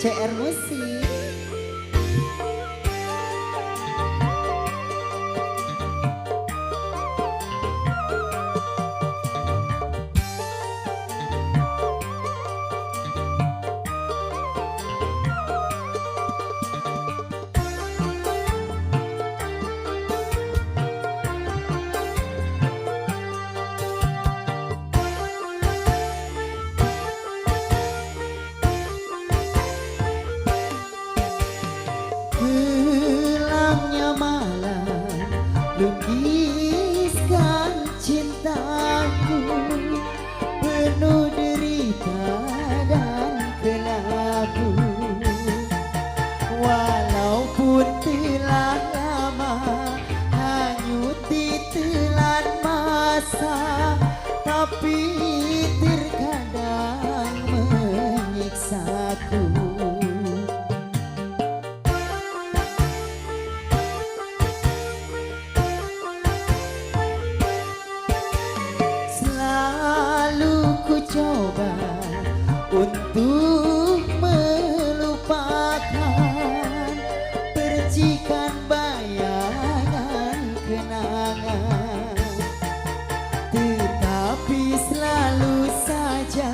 CR Musik. Lukiskan cintaku penuh derita dan kelabu. Walaupun telah lama hanyut ditelan masa, tapi terkadang menyiksaku. Coba untuk melupakan percikan bayangan kenangan, tetapi selalu saja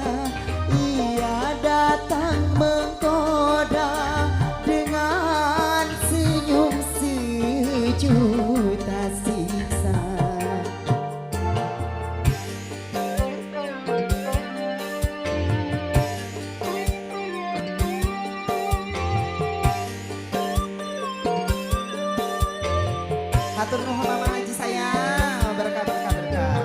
ia datang menggoda dengan senyum sejuta siksa. Hatur nuhun Mama Haji sayang, berkah berkah berkah.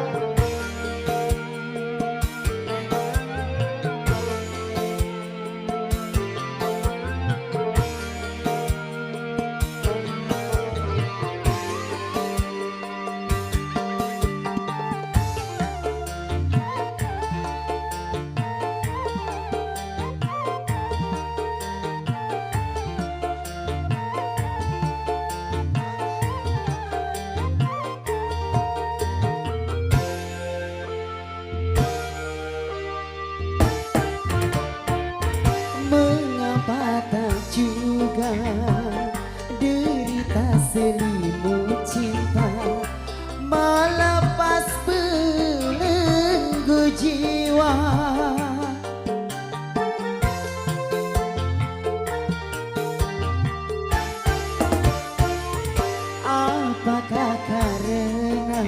Juga derita selimut cinta melepas belenggu jiwa. Apakah karena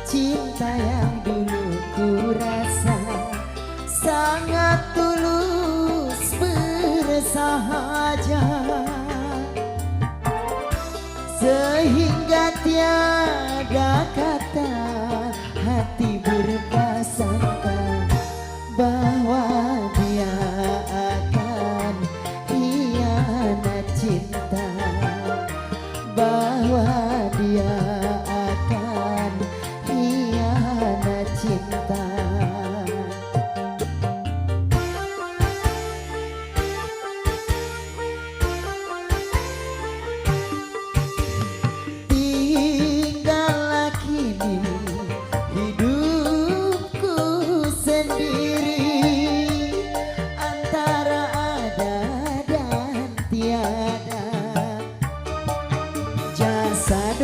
cinta yang dulu ku rasa sangat tulus bersahaja, sehingga tiada kata hati berprasangka bahwa dia akan hianat cinta, bahwa dia akan hianat cinta.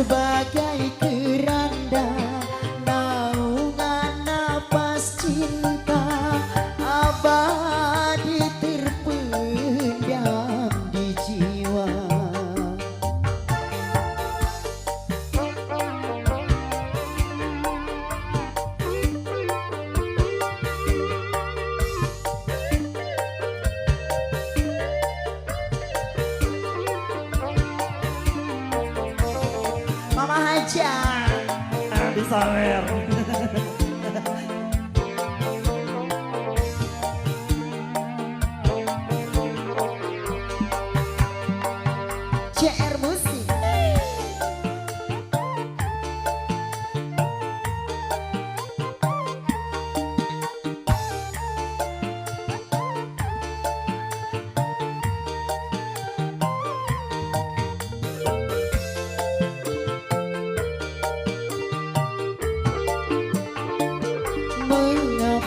Bagai keranda naungan napas cinta abadi terpendam di jiwa. Mama Haja disawer. CR Musik.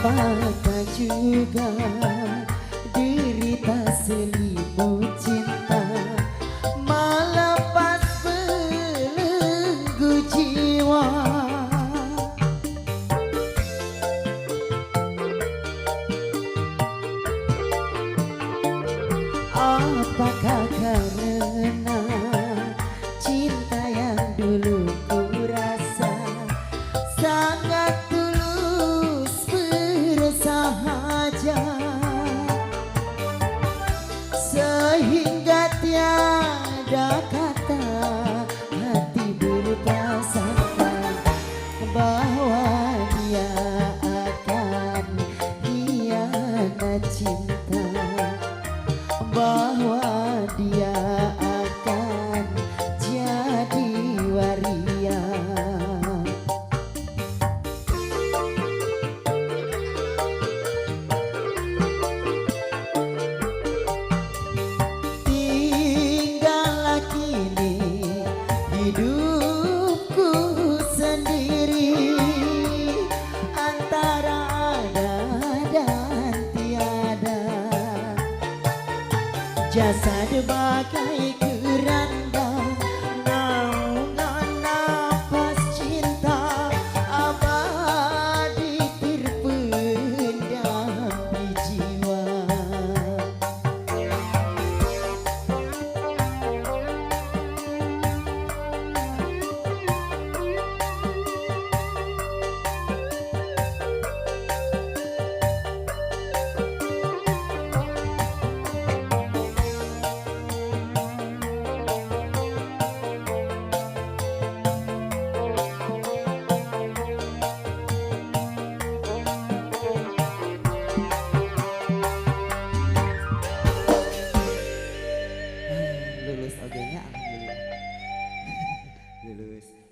Apakah juga derita selimut cinta melepas belenggu jiwa. Apakah karena cinta yang dulu ku rasa sangat tulus bersahaja, sehingga tiada kata hati berprasangka bahwa dia akan hianat cinta, bahwa dia akan jadi waria. Tinggallah kini hidupku sendiri antara ada dan tiada. Jasad bagai keranda, naungan nafas cinta abadi terpendam di jiwa. Lulus ogenya alhamdulillah. Lulus.